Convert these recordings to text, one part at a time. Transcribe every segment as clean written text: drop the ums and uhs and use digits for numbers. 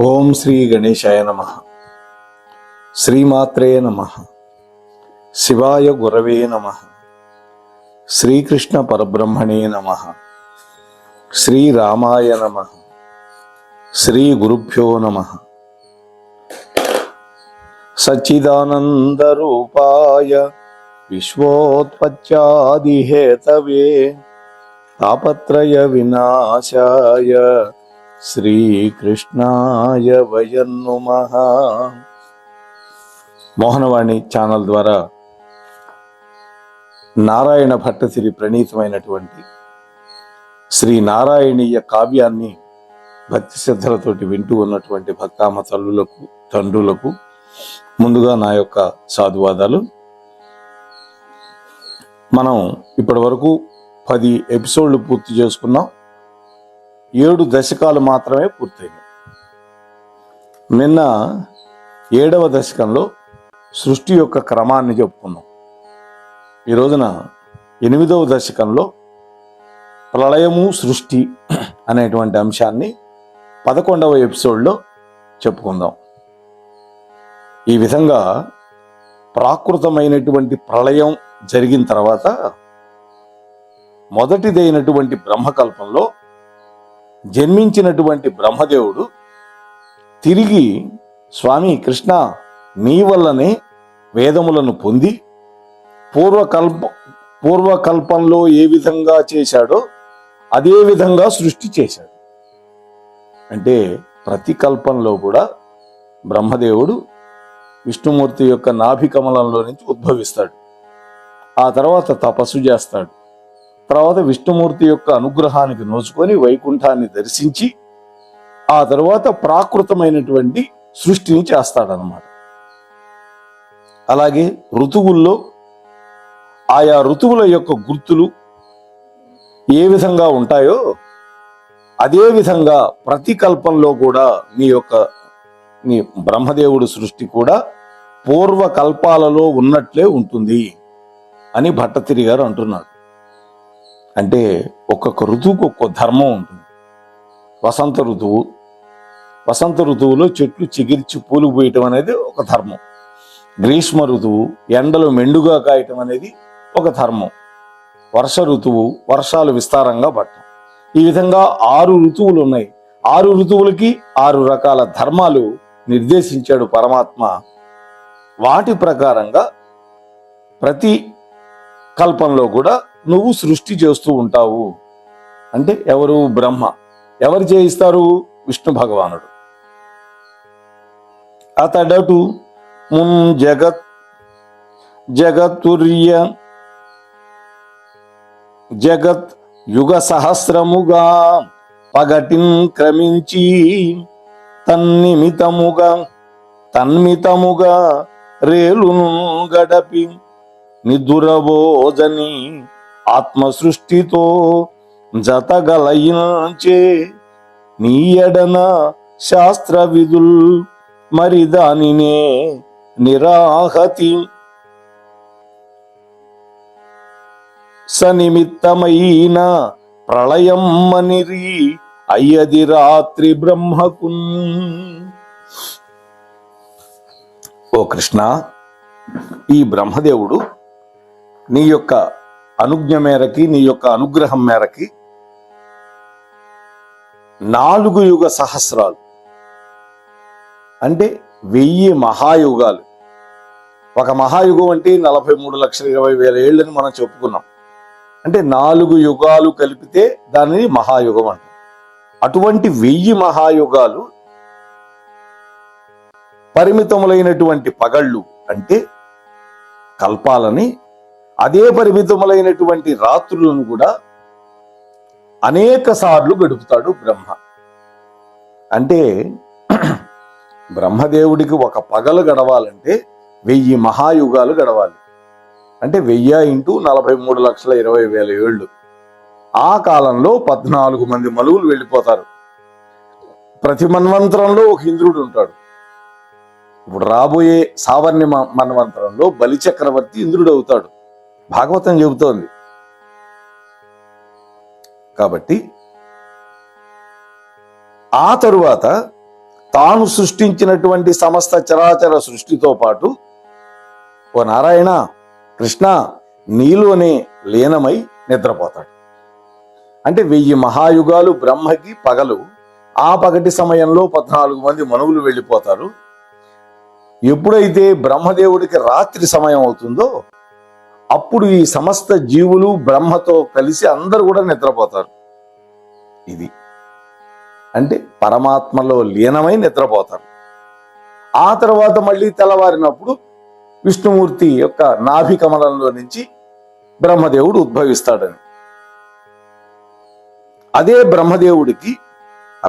ఓం శ్రీ గణేశాయ నమః. శ్రీమాత్రే నమః. శివాయ గురవే నమః. శ్రీకృష్ణ పరబ్రహ్మణే నమః. శ్రీరామాయ నమః. శ్రీ గురుభ్యో నమః. సచ్చిదానంద రూపాయ విశ్వోత్పత్యాదిహేతవే తాపత్రయ వినాశాయ శ్రీకృష్ణాయ వయం నమః. మోహనవాణి ఛానల్ ద్వారా నారాయణ భట్టతిరి ప్రణీతమైనటువంటి శ్రీ నారాయణీయ కావ్యాన్ని భక్తి శ్రద్ధలతోటి వింటూ ఉన్నటువంటి భక్తామ తల్లులకు తండ్రులకు ముందుగా నా యొక్క సాధువాదాలు. మనం ఇప్పటి వరకు 10 ఎపిసోడ్లు పూర్తి చేసుకున్నాం. 7 దశకాలు మాత్రమే పూర్తయినాయి. నిన్న 7వ దశకంలో సృష్టి యొక్క క్రమాన్ని చెప్పుకున్నాం. ఈ రోజున 8వ దశకంలో ప్రళయము సృష్టి అనేటువంటి అంశాన్ని 11వ ఎపిసోడ్లో చెప్పుకుందాం. ఈ విధంగా ప్రాకృతమైనటువంటి ప్రళయం జరిగిన తర్వాత మొదటిదైనటువంటి బ్రహ్మకల్పంలో జన్మించినటువంటి బ్రహ్మదేవుడు తిరిగి స్వామి కృష్ణ నీ వల్లనే వేదములను పొంది పూర్వకల్పంలో ఏ విధంగా చేశాడో అదే విధంగా సృష్టి చేశాడు. అంటే ప్రతి కల్పంలో కూడా బ్రహ్మదేవుడు విష్ణుమూర్తి యొక్క నాభి కమలంలో నుంచి ఉద్భవిస్తాడు. ఆ తర్వాత తపస్సు చేస్తాడు. తర్వాత విష్ణుమూర్తి యొక్క అనుగ్రహానికి నోచుకొని వైకుంఠాన్ని దర్శించి ఆ తర్వాత ప్రాకృతమైనటువంటి సృష్టిని చేస్తాడనమాట. అలాగే ఋతువుల్లో ఆయా ఋతువుల యొక్క గుర్తులు ఏ విధంగా ఉంటాయో అదే విధంగా ప్రతి కల్పంలో కూడా నీ బ్రహ్మదేవుడు సృష్టి కూడా పూర్వకల్పాలలో ఉన్నట్లే ఉంటుంది అని భట్టతిరి గారు అంటున్నాడు. అంటే ఒక్కొక్క ఋతువుకు ఒక్కొక్క ధర్మం ఉంటుంది. వసంత ఋతువులో చెట్లు చిగిర్చి పూలు పూయటం అనేది ఒక ధర్మం. గ్రీష్మ ఋతువు ఎండలు మెండుగా కాయటం అనేది ఒక ధర్మం. వర్ష ఋతువు వర్షాలు విస్తారంగా పడటం. ఈ విధంగా 6 ఋతువులు ఉన్నాయి. 6 ఋతువులకి 6 రకాల ధర్మాలు నిర్దేశించాడు పరమాత్మ. వాటి ప్రకారంగా ప్రతి కల్పంలో కూడా నువ్వు సృష్టి చేస్తూ ఉంటావు. అంటే ఎవరు? బ్రహ్మ. ఎవరు చేయిస్తారు? విష్ణు భగవానుడు. అతడటు మున్ జగత్ యుగ సహస్రముగా పగటిన్ క్రమించి తన్మితముగా రేలును గడపి నిదురబోజని ఆత్మ సృష్టితో జతగలయించే నీయడన శాస్త్ర విధుల్ మరి దానినే నిరాహతి సనిమిత్తమైన ప్రళయం మనిరి అయ్యది రాత్రి బ్రహ్మకున్. ఓ కృష్ణ, ఈ బ్రహ్మదేవుడు నీ యొక్క అనుజ్ఞ మేరకి నీ యొక్క అనుగ్రహం మేరకి 4 యుగ సహస్రాలు అంటే 1000 మహాయుగాలు. ఒక మహాయుగం అంటే 43,20,000 ఏళ్ళని మనం చెప్పుకున్నాం. అంటే 4 యుగాలు కలిపితే దానిని మహాయుగం అంటాం. అటువంటి 1000 మహాయుగాలు పరిమితములైనటువంటి పగళ్ళు అంటే కల్పాలని, అదే పరిమితములైనటువంటి రాత్రులను కూడా అనేక సార్లు గడుపుతాడు బ్రహ్మ. అంటే బ్రహ్మదేవుడికి ఒక పగలు గడవాలంటే 1000 మహాయుగాలు గడవాలి. అంటే 1000 × 43,20,000 ఏళ్ళు. ఆ కాలంలో 14 మంది మలువులు వెళ్ళిపోతారు. ప్రతి మన్వంతరంలో ఒక ఇంద్రుడు ఉంటాడు. ఇప్పుడు రాబోయే సావర్ణ్య మన్వంతరంలో బలిచక్రవర్తి ఇంద్రుడు అవుతాడు. భాగవతం చెబుతోంది. కాబట్టి ఆ తరువాత తాను సృష్టించినటువంటి సమస్త చరాచర సృష్టితో పాటు ఓ నారాయణ కృష్ణ నీలోనే లీనమై నిద్రపోతాడు. అంటే 1000 మహాయుగాలు బ్రహ్మకి పగలు, ఆ పగటి సమయంలో 14 మంది మనువులు వెళ్ళిపోతారు. ఎప్పుడైతే బ్రహ్మదేవుడికి రాత్రి సమయం అవుతుందో అప్పుడు ఈ సమస్త జీవులు బ్రహ్మతో కలిసి అందరూ కూడా నిద్రపోతారు. ఇది అంటే పరమాత్మలో లీనమై నిద్రపోతారు. ఆ తర్వాత మళ్ళీ తెల్లవారినప్పుడు విష్ణుమూర్తి యొక్క నాభి కమలంలో నుంచి బ్రహ్మదేవుడు ఉద్భవిస్తాడని. అదే బ్రహ్మదేవుడికి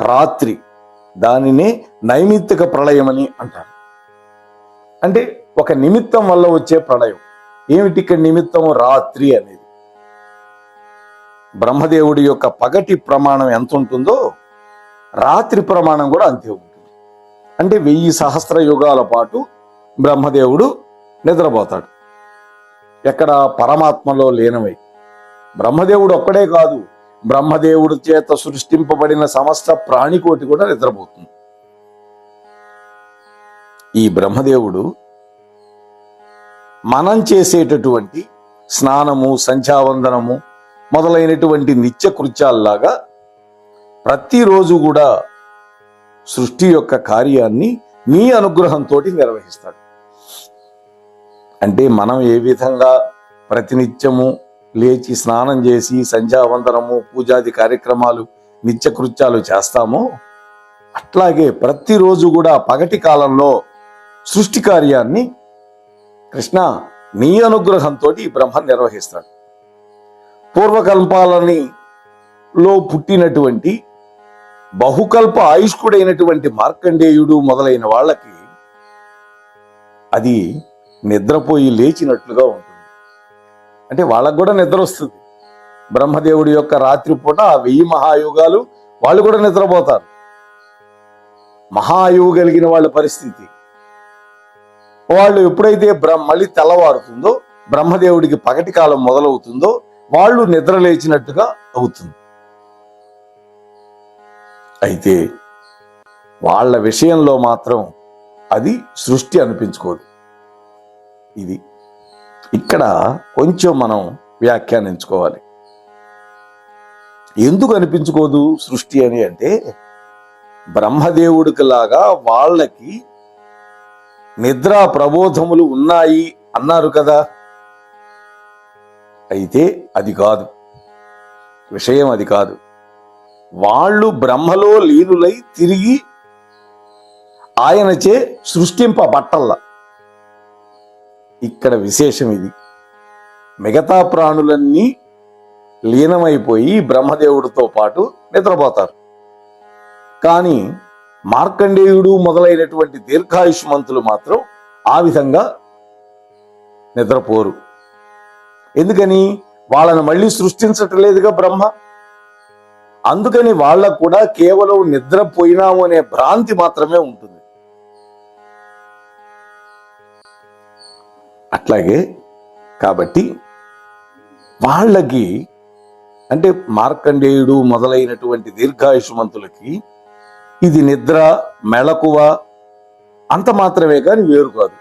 రాత్రి, దానినే నైమిత్తిక ప్రళయమని అంటారు. అంటే ఒక నిమిత్తం వల్ల వచ్చే ప్రళయం. ఏమిటి ఇక్కడ నిమిత్తం? రాత్రి అనేది. బ్రహ్మదేవుడి యొక్క పగటి ప్రమాణం ఎంత ఉంటుందో రాత్రి ప్రమాణం కూడా అంతే ఉంటుంది. అంటే 1000 సహస్ర యుగాల పాటు బ్రహ్మదేవుడు నిద్రపోతాడు. ఎక్కడ? పరమాత్మలో లీనమై. బ్రహ్మదేవుడు ఒక్కడే కాదు, బ్రహ్మదేవుడి చేత సృష్టింపబడిన సమస్త ప్రాణికోటి కూడా నిద్రపోతుంది. ఈ బ్రహ్మదేవుడు మనం చేసేటటువంటి స్నానము, సంధ్యావందనము మొదలైనటువంటి నిత్య కృత్యాల్లాగా ప్రతిరోజు కూడా సృష్టి యొక్క కార్యాన్ని నీ అనుగ్రహంతో నిర్వహిస్తాడు. అంటే మనం ఏ విధంగా ప్రతినిత్యము లేచి స్నానం చేసి సంధ్యావందనము, పూజాది కార్యక్రమాలు, నిత్య కృత్యాలు చేస్తామో అట్లాగే ప్రతిరోజు కూడా పగటి కాలంలో సృష్టి కార్యాన్ని కృష్ణ నీ అనుగ్రహంతో ఈ బ్రహ్మ నిర్వహిస్తాడు. పూర్వకల్పాలని లో పుట్టినటువంటి బహుకల్ప ఆయుష్కుడైనటువంటి మార్కండేయుడు మొదలైన వాళ్ళకి అది నిద్రపోయి లేచినట్లుగా ఉంటుంది. అంటే వాళ్ళకు కూడా నిద్ర వస్తుంది. బ్రహ్మదేవుడి యొక్క రాత్రిపూట ఆ 1000 మహాయుగాలు వాళ్ళు కూడా నిద్రపోతారు. మహాయువు కలిగిన వాళ్ళ పరిస్థితి. వాళ్ళు ఎప్పుడైతే మళ్ళీ తెల్లవారుతుందో, బ్రహ్మదేవుడికి పగటి కాలం మొదలవుతుందో వాళ్ళు నిద్ర లేచినట్టుగా అవుతుంది. అయితే వాళ్ళ విషయంలో మాత్రం అది సృష్టి అనిపించుకోదు. ఇది ఇక్కడ కొంచెం మనం వ్యాఖ్యానించుకోవాలి. ఎందుకు అనిపించుకోదు సృష్టి అని అంటే, బ్రహ్మదేవుడికి లాగా వాళ్ళకి నిద్రా ప్రబోధములు ఉన్నాయి అన్నారు కదా. అయితే అది కాదు విషయం, అది కాదు. వాళ్ళు బ్రహ్మలో లీనులై తిరిగి ఆయనచే సృష్టింపబట్టల్లా. ఇక్కడ విశేషం ఇది. మిగతా ప్రాణులన్నీ లీనమైపోయి బ్రహ్మదేవుడితో పాటు నిద్రపోతారు. కానీ మార్కండేయుడు మొదలైనటువంటి దీర్ఘాయుష్మంతులు మాత్రం ఆ విధంగా నిద్రపోరు. ఎందుకని? వాళ్ళని మళ్ళీ సృష్టించట్లేదుగా బ్రహ్మ. అందుకని వాళ్ళకు కూడా కేవలం నిద్రపోయినాము అనే భ్రాంతి మాత్రమే ఉంటుంది. అట్లాగే కాబట్టి వాళ్ళకి, అంటే మార్కండేయుడు మొదలైనటువంటి దీర్ఘాయుష్మంతులకి ఇది నిద్ర, మెళకువ అంత మాత్రమే కానీ వేరు కాదు.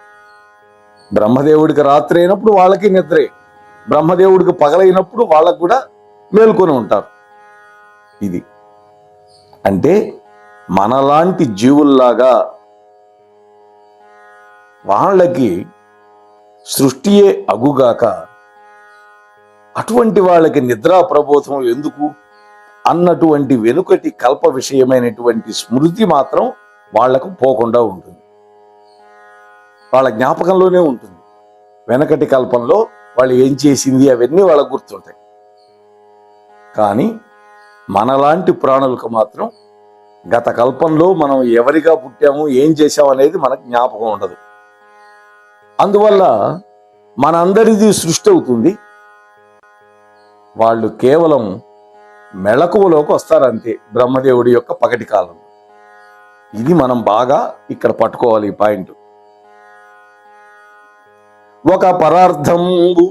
బ్రహ్మదేవుడికి రాత్రి అయినప్పుడు వాళ్ళకి నిద్రే, బ్రహ్మదేవుడికి పగలైనప్పుడు వాళ్ళకు కూడా మేల్కొని ఉంటారు. ఇది అంటే మనలాంటి జీవుల్లాగా వాళ్ళకి సృష్టియే అగుగాక అటువంటి వాళ్ళకి నిద్రా ప్రబోధం ఎందుకు అన్నటువంటి వెనుకటి కల్ప విషయమైనటువంటి స్మృతి మాత్రం వాళ్లకు పోకుండా ఉంటుంది. వాళ్ళ జ్ఞాపకంలోనే ఉంటుంది. వెనకటి కల్పంలో వాళ్ళు ఏం చేసింది అవన్నీ వాళ్ళకు గుర్తుంటాయి. కానీ మనలాంటి ప్రాణులకు మాత్రం గత కల్పంలో మనం ఎవరిగా పుట్టాము, ఏం చేశాము అనేది మనకు జ్ఞాపకం ఉండదు. అందువల్ల మనందరిది సృష్టి అవుతుంది. వాళ్ళు కేవలం మెళకువలోకి వస్తారంతే బ్రహ్మదేవుడి యొక్క పగటి కాలం. ఇది మనం బాగా ఇక్కడ పట్టుకోవాలి ఈ పాయింట్. ఒక పరార్థంబు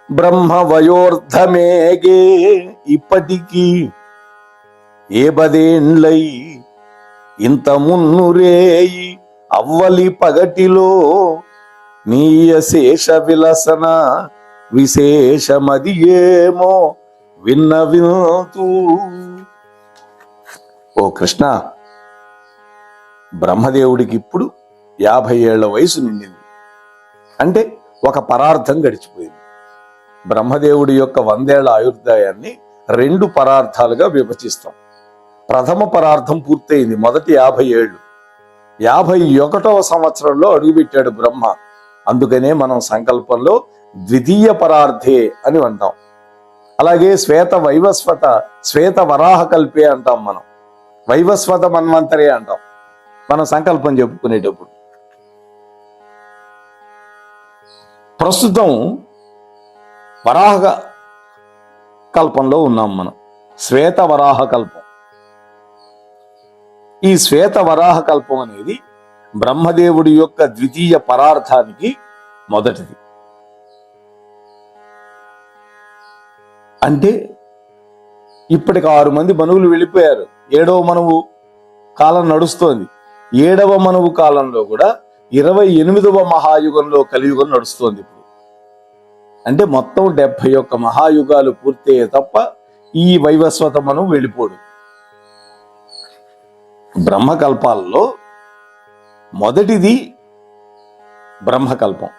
బ్రహ్మ వయోర్ధమేగే ఇప్పటికీ ఏ 10 ఏండ్లై ఇంత మున్నురేయి అవ్వలి పగటిలో నీయ శేష విలసన విశేషమది ఏమో విన్నవింతు. ఓ కృష్ణ, బ్రహ్మదేవుడికి ఇప్పుడు 50 ఏళ్ల వయసు నిండింది. అంటే ఒక పరార్థం గడిచిపోయింది. బ్రహ్మదేవుడి యొక్క 100 ఏళ్ల ఆయుర్దాయాన్ని 2 పరార్థాలుగా విభజిస్తాం. ప్రథమ పరార్థం పూర్తయింది, మొదటి 50 ఏళ్ళు. 51వ సంవత్సరంలో అడుగుపెట్టాడు బ్రహ్మ. అందుకనే మనం సంకల్పంలో ద్వితీయ పరార్థే అని అంటాం. అలాగే శ్వేత వైవస్వత శ్వేత వరాహ కల్పే అంటాం. మనం వైవస్వత మన్వంతరే అంటాం మనం సంకల్పం చెప్పుకునేటప్పుడు. ప్రస్తుతం వరాహ కల్పంలో ఉన్నాం మనం, శ్వేత వరాహ కల్పం. ఈ శ్వేత వరాహ కల్పం అనేది బ్రహ్మదేవుడి యొక్క ద్వితీయ పరార్థానికి మొదటిది. అంటే ఇప్పటికి 6 మంది మనువులు వెళ్ళిపోయారు. 7వ మనువు కాలం నడుస్తోంది. 7వ మనువు కాలంలో కూడా 28వ మహాయుగంలో కలియుగం నడుస్తోంది ఇప్పుడు. అంటే మొత్తం 71 మహాయుగాలు పూర్తయ్యే తప్ప ఈ వైవస్వత మనువు వెళ్ళిపోడు. బ్రహ్మకల్పాలలో మొదటిది బ్రహ్మకల్పం.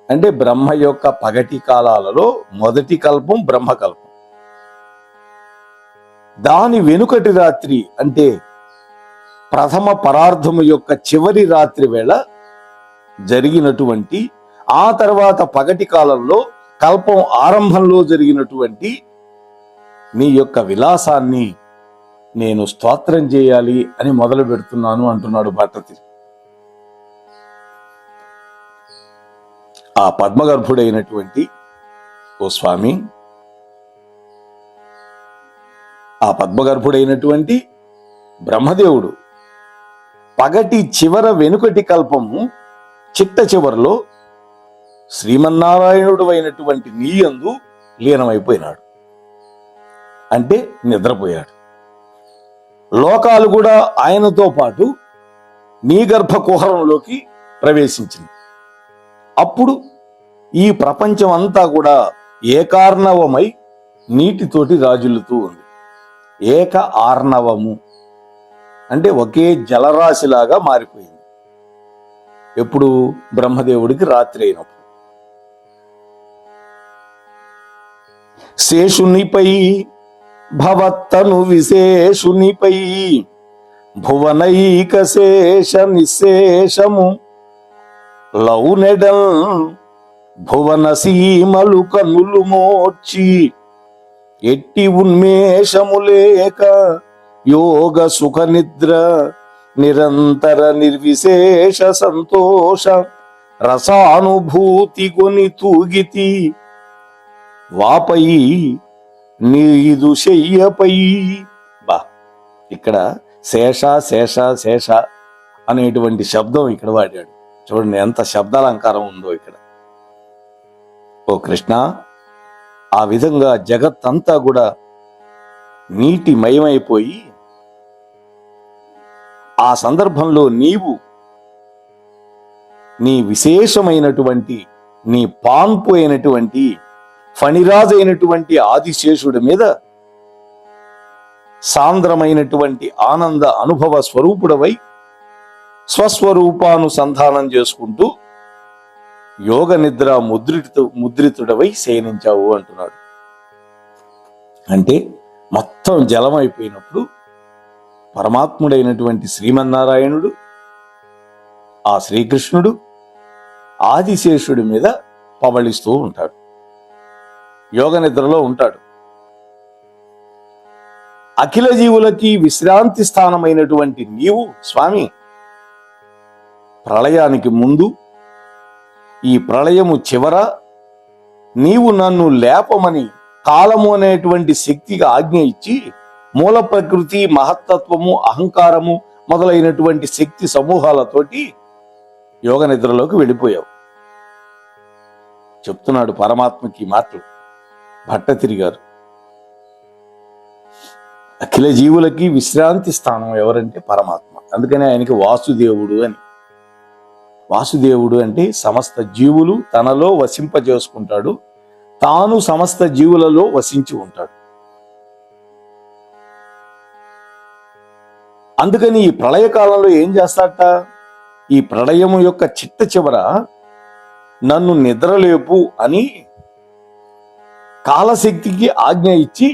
అంటే బ్రహ్మ యొక్క పగటి కాలాలలో మొదటి కల్పం బ్రహ్మకల్పం. దాని వెనుకటి రాత్రి అంటే ప్రథమ పరార్థము యొక్క చివరి రాత్రి వేళ జరిగినటువంటి, ఆ తర్వాత పగటి కాలంలో కల్పం ఆరంభంలో జరిగినటువంటి నీ యొక్క విలాసాన్ని నేను స్తోత్రం చేయాలి అని మొదలు పెడుతున్నాను అంటున్నాడు భట్టతిరి. ఆ పద్మగర్భుడైనటువంటి ఓ స్వామి, ఆ పద్మగర్భుడైనటువంటి బ్రహ్మదేవుడు పగటి చివర వెనుకటి కల్పము చిట్ట చివరిలో శ్రీమన్నారాయణుడు అయినటువంటి నీయందు లీనమైపోయినాడు. అంటే నిద్రపోయాడు. లోకాలు కూడా ఆయనతో పాటు నీ గర్భ కుహరంలోకి ప్రవేశించింది. అప్పుడు ఈ ప్రపంచం అంతా కూడా ఏకార్ణవమై నీటితోటి రాజులుతూ ఉంది. ఏక ఆర్ణవము అంటే ఒకే జలరాశిలాగా మారిపోయింది. ఎప్పుడు? బ్రహ్మదేవుడికి రాత్రి అయినప్పుడు. శేషునిపై భవత్తను విశేషునిపై భువనైక శేష నిశేషము లౌనెడల్ భువన సీమలు కనులు మోర్చి ఎట్టి ఉన్మేషము లేక యోగ సుఖ నిద్ర నిరంతర నిర్విశేష సంతోష రసానుభూతి కొని తూగితి వాపై నీదు శయ్యపై. బా, ఇక్కడ శేష శేష శేష అనేటువంటి శబ్దం ఇక్కడ వాడాడు. చూడండి ఎంత శబ్దాలంకారం ఉందో ఇక్కడ. ఓ కృష్ణ, ఆ విధంగా జగత్తంతా కూడా నీటి మయమైపోయి ఆ సందర్భంలో నీవు నీ విశేషమైనటువంటి నీ పాన్పు అయినటువంటి ఫణిరాజు అయినటువంటి ఆదిశేషుడి మీద సాంద్రమైనటువంటి ఆనంద అనుభవ స్వరూపుడవై స్వస్వరూపానుసంధానం చేసుకుంటూ యోగ నిద్ర ముద్రితుడవై శయనించావు అంటున్నాడు. అంటే మొత్తం జలమైపోయినప్పుడు పరమాత్ముడైనటువంటి శ్రీమన్నారాయణుడు, ఆ శ్రీకృష్ణుడు ఆదిశేషుడి మీద పవళిస్తూ ఉంటాడు, యోగ నిద్రలో ఉంటాడు. అఖిల జీవులకి విశ్రాంతి స్థానమైనటువంటి నీవు స్వామి, ప్రళయానికి ముందు ఈ ప్రళయము చివర నీవు నన్ను లేపమని కాలము అనేటువంటి శక్తికి ఆజ్ఞ ఇచ్చి మూల ప్రకృతి, మహత్తత్వము, అహంకారము మొదలైనటువంటి శక్తి సమూహాలతోటి యోగ నిద్రలోకి వెళ్ళిపోయావు. చెప్తున్నాడు పరమాత్మకి మాటలు భట్టతిరి గారు. అఖిల జీవులకి విశ్రాంతి స్థానం ఎవరంటే పరమాత్మ. అందుకని ఆయనకి వాసుదేవుడు అని. వాసుదేవుడు అంటే సమస్త జీవులు తనలో వసింపజేసుకుంటాడు, తాను సమస్త జీవులలో వసించి ఉంటాడు. అందుకని ఈ ప్రళయకాలంలో ఏం చేస్తాట, ఈ ప్రళయము యొక్క చిట్ట చివర నన్ను నిద్రలేపు అని కాలశక్తికి ఆజ్ఞ ఇచ్చి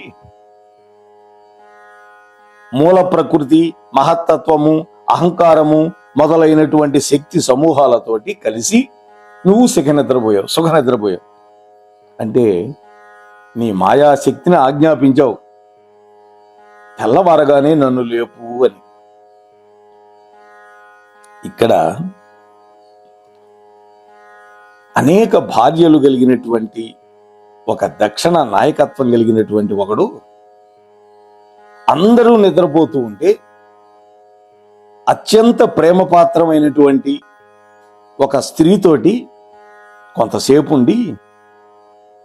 మూల ప్రకృతి, మహత్తత్వము, అహంకారము మొదలైనటువంటి శక్తి సమూహాలతోటి కలిసి నువ్వు సుఖ నిద్రపోయావు. అంటే నీ మాయాశక్తిని ఆజ్ఞాపించావు, తెల్లవారగానే నన్ను లేపు అని. ఇక్కడ అనేక భార్యలు కలిగినటువంటి ఒక దక్షిణ నాయకత్వం కలిగినటువంటి ఒకడు అందరూ నిద్రపోతూ ఉంటే అత్యంత ప్రేమపాత్రమైనటువంటి ఒక స్త్రీతోటి కొంతసేపు ఉండి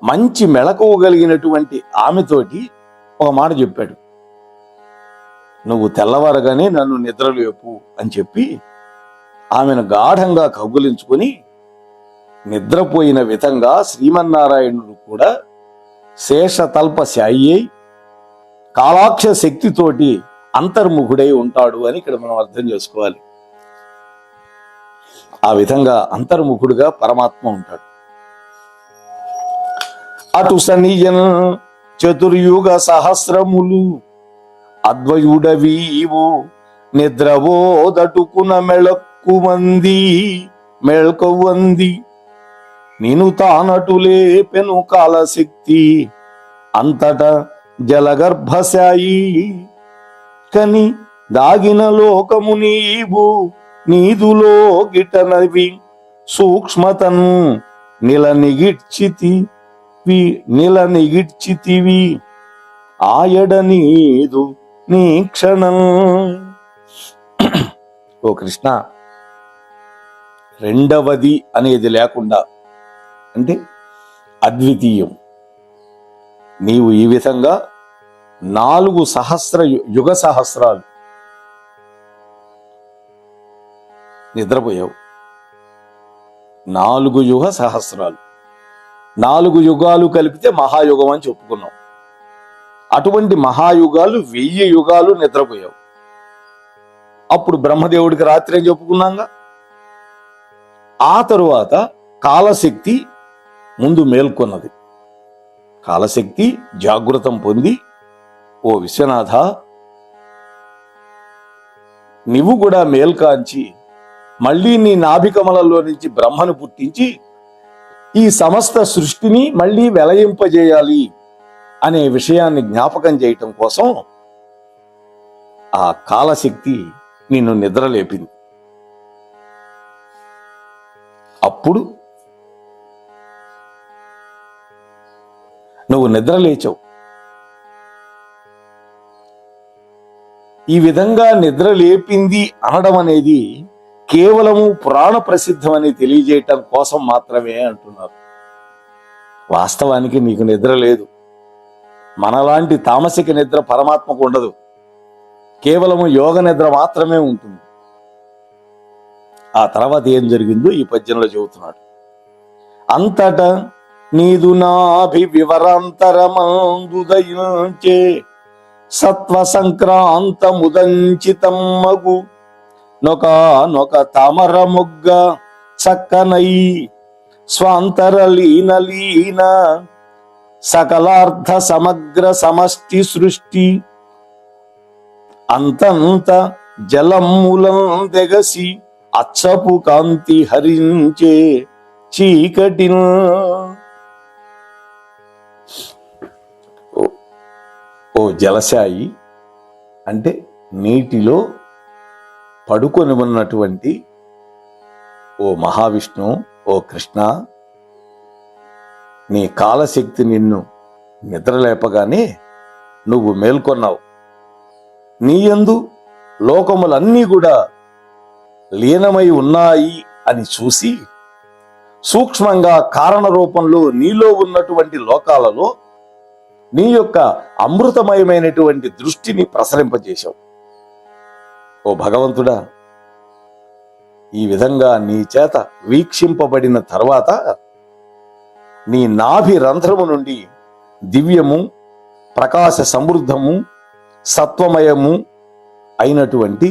మంచి మెళకువ కలిగినటువంటి ఆమెతోటి ఒక మాట చెప్పాడు, నువ్వు తెల్లవారగానే నన్ను నిద్రలేపు అని చెప్పి ఆమెను గాఢంగా కౌగులించుకొని నిద్రపోయిన విధంగా శ్రీమన్నారాయణుడు కూడా శేషతల్ప శాయి కాలాక్ష శక్తితోటి అంతర్ముఖుడై ఉంటాడు అని ఇక్కడ మనం అర్థం చేసుకోవాలి. ఆ విధంగా అంతర్ముఖుడుగా పరమాత్మ ఉంటాడు. అటు సనియన్ చతుర్యుగ సహస్రములు అద్వయుడవీవు నిద్రవోదటుకున మెళకువంది నేను తానటులే పెను కాలశక్తి అంతట జలగర్భశాయి కని దాగిన లోకము నీదులో గిటనవి సూక్ష్మతన్ నిలనిగిడ్చితివి ఆయడ నీదు నీ క్షణం. ఓ కృష్ణ, రెండవది అనేది లేకుండా, అంటే అద్వితీయం, నీవు ఈ విధంగా 4 యుగ సహస్రాలు నిద్రపోయావు. 4 యుగ సహస్రాలు, 4 యుగాలు కలిపితే మహాయుగం అని చెప్పుకున్నాం. అటువంటి మహాయుగాలు 1000 యుగాలు నిద్రపోయావు. అప్పుడు బ్రహ్మదేవుడికి రాత్రి అని చెప్పుకున్నాగా. ఆ తరువాత కాలశక్తి ముందు మేల్కొన్నది. కాలశక్తి జాగృతం పొంది, ఓ విశ్వనాథ, నీవు కూడా మేల్కాంచి మళ్ళీ నీ నాభికమలలో నుంచి బ్రహ్మను పుట్టించి ఈ సమస్త సృష్టిని మళ్ళీ వెలయింపజేయాలి అనే విషయాన్ని జ్ఞాపకం చేయటం కోసం ఆ కాలశక్తి నిన్ను నిద్రలేపింది. అప్పుడు నువ్వు నిద్రలేచావు. ఈ విధంగా నిద్ర లేపింది అనడం అనేది కేవలము పురాణ ప్రసిద్ధమని తెలియజేయటం కోసం మాత్రమే అంటున్నారు. వాస్తవానికి నీకు నిద్ర లేదు. మనలాంటి తామసిక నిద్ర పరమాత్మకు ఉండదు. కేవలము యోగ నిద్ర మాత్రమే ఉంటుంది. ఆ తర్వాత ఏం జరిగిందో ఈ పద్యంలో చెబుతున్నాడు. అంతట నీదు నాభి వివరాంతరమందుదయించే సత్వ సంక్రాంత ముదంచితమ్మగు నొక తామర మొగ్గ చక్కనై స్వాంతరలీన సకలార్థ సమగ్ర సమష్టి సృష్టి అంతంత జలములం దెగసి అచ్చపు కాంతి హరించే చీకటిన్. ఓ జలశాయి అంటే నీటిలో పడుకొని ఉన్నటువంటి ఓ మహావిష్ణు, ఓ కృష్ణ, నీ కాలశక్తి నిన్ను నిద్రలేపగానే నువ్వు మేల్కొన్నావు. నీయందు లోకములన్నీ కూడా లీనమై ఉన్నాయి అని చూసి సూక్ష్మంగా కారణ రూపంలో నీలో ఉన్నటువంటి లోకాలలో నీ యొక్క అమృతమయమైనటువంటి దృష్టిని ప్రసరింపజేశావు. ఓ భగవంతుడా, ఈ విధంగా నీ చేత వీక్షింపబడిన తర్వాత నీ నాభి రంధ్రము నుండి దివ్యము, ప్రకాశ సమృద్ధము, సత్వమయము అయినటువంటి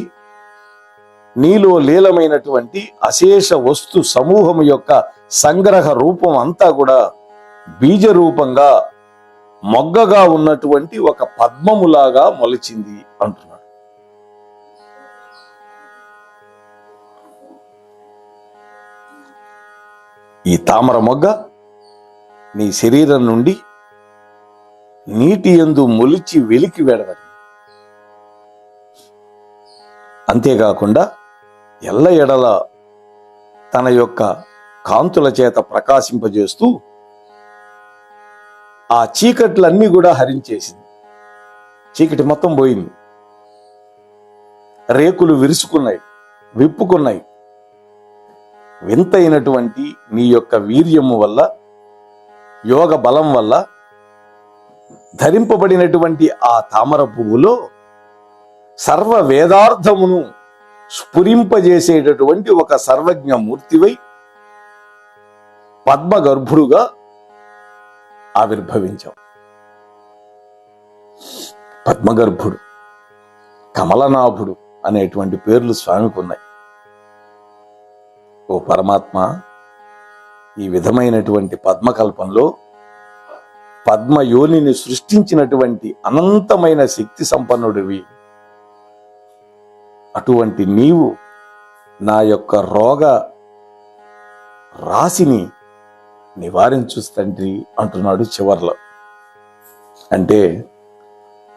నీలో లీలమైనటువంటి అశేష వస్తు సమూహము యొక్క సంగ్రహ రూపం అంతా కూడా బీజ రూపంగా మొగ్గగా ఉన్నటువంటి ఒక పద్మములాగా మొలిచింది అంటున్నాడు. ఈ తామర మొగ్గ నీ శరీరం నుండి నీటి యందు మొలిచి వెలికి వెడవది. అంతేకాకుండా ఎల్ల ఎడల తన యొక్క కాంతుల చేత ప్రకాశింపజేస్తూ ఆ చీకట్లన్నీ కూడా హరించేసింది. చీకటి మొత్తం పోయింది. రేకులు విరుచుకున్నాయి, విప్పుకున్నాయి. వింతైనటువంటి నీ యొక్క వీర్యము వల్ల, యోగ బలం వల్ల ధరింపబడినటువంటి ఆ తామర పువ్వులో సర్వ వేదార్థమును స్ఫురింపజేసేటటువంటి ఒక సర్వజ్ఞ మూర్తివై పద్మగర్భుడుగా ఆవిర్భవించావు. పద్మగర్భుడు, కమలనాభుడు అనేటువంటి పేర్లు స్వామికి ఉన్నాయి. ఓ పరమాత్మ, ఈ విధమైనటువంటి పద్మకల్పంలో పద్మయోనిని సృష్టించినటువంటి అనంతమైన శక్తి సంపన్నుడివి. అటువంటి నీవు నా యొక్క రోగ రాశిని నివారించు తండ్రి అంటున్నాడు చివర్లో. అంటే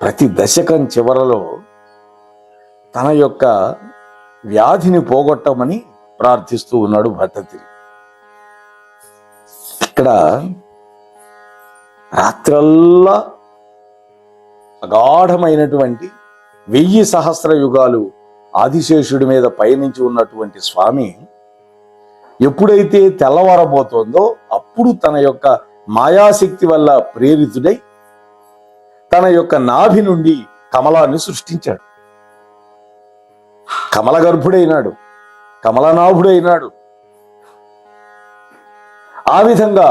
ప్రతి దశకం చివరలో తన యొక్క వ్యాధిని పోగొట్టమని ప్రార్థిస్తూ ఉన్నాడు భట్టతిరి. ఇక్కడ రాత్రల్లా అగాఢమైనటువంటి 1000 సహస్ర యుగాలు ఆదిశేషుడి మీద పయనించి ఉన్నటువంటి స్వామి ఎప్పుడైతే తెల్లవారబోతోందో అప్పుడు తన యొక్క మాయాశక్తి వల్ల ప్రేరితుడై తన యొక్క నాభి నుండి కమలాన్ని సృష్టించాడు. కమలగర్భుడైనాడు, కమలనాభుడైనాడు. ఆ విధంగా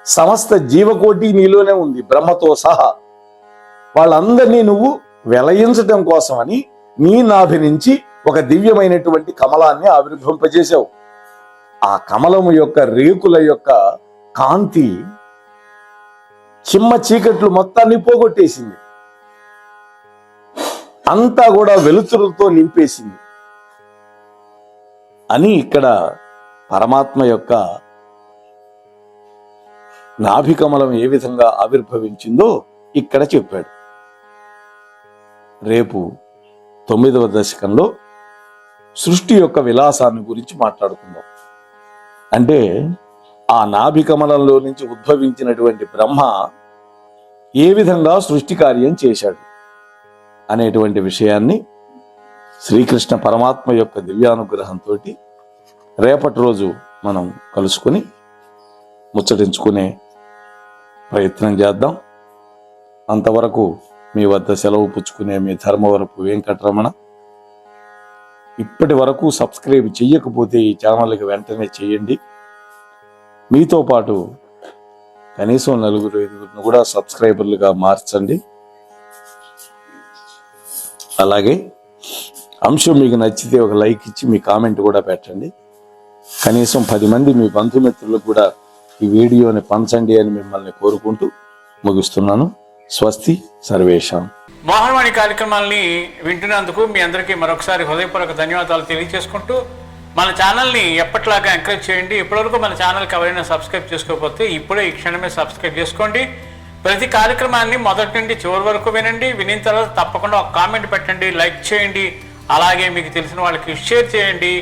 సమస్త జీవకోటి నీలోనే ఉంది, బ్రహ్మతో సహా. వాళ్ళందరినీ నువ్వు వెలయించటం కోసమని నీ నాభి నుంచి ఒక దివ్యమైనటువంటి కమలాన్ని ఆవిర్భవింపజేశావు. ఆ కమలము యొక్క రేకుల యొక్క కాంతి చిమ్మ చీకట్లు మొత్తాన్ని పోగొట్టేసింది. అంతా కూడా వెలుతురుతో నింపేసింది అని ఇక్కడ పరమాత్మ యొక్క నాభికమలం ఏ విధంగా ఆవిర్భవించిందో ఇక్కడ చెప్పాడు. రేపు 9వ దశకంలో సృష్టి యొక్క విలాసాన్ని గురించి మాట్లాడుకుందాం. అంటే ఆ నాభికమలంలో నుంచి ఉద్భవించినటువంటి బ్రహ్మ ఏ విధంగా సృష్టి కార్యం చేశాడు అనేటువంటి విషయాన్ని శ్రీకృష్ణ పరమాత్మ యొక్క దివ్యానుగ్రహంతో రేపటి రోజు మనం కలుసుకొని ముచ్చటించుకునే ప్రయత్నం చేద్దాం. అంతవరకు మీ వద్ద సెలవు పుచ్చుకునే మీ ధర్మవరపు వెంకటరమణ. ఇప్పటి వరకు సబ్స్క్రైబ్ చెయ్యకపోతే ఈ ఛానల్కి వెంటనే చేయండి. మీతో పాటు కనీసం 4-5 కూడా సబ్స్క్రైబర్లుగా మార్చండి. అలాగే అంశం మీకు నచ్చితే ఒక లైక్ ఇచ్చి మీ కామెంట్ కూడా పెట్టండి. కనీసం 10 మంది మీ బంధుమిత్రులకు కూడా ఈ వీడియోని పంచండి అని మిమ్మల్ని కోరుకుంటూ ముగిస్తున్నాను. స్వస్తి సర్వేషాం. మోహనవాణి కార్యక్రమాలని వింటున్నందుకు మీ అందరికీ మరొకసారి హృదయపూర్వక ధన్యవాదాలు తెలియజేసుకుంటూ మన ఛానల్ని ఎప్పటిలాగా ఎంకరేజ్ చేయండి. ఇప్పటివరకు మన ఛానల్కి ఎవరైనా సబ్స్క్రైబ్ చేసుకోకపోతే ఇప్పుడే ఈ క్షణమే సబ్స్క్రైబ్ చేసుకోండి. ప్రతి కార్యక్రమాన్ని మొదటి నుండి చివరి వరకు వినండి. వినిన తర్వాత తప్పకుండా ఒక కామెంట్ పెట్టండి, లైక్ చేయండి. అలాగే మీకు తెలిసిన వాళ్ళకి షేర్ చేయండి.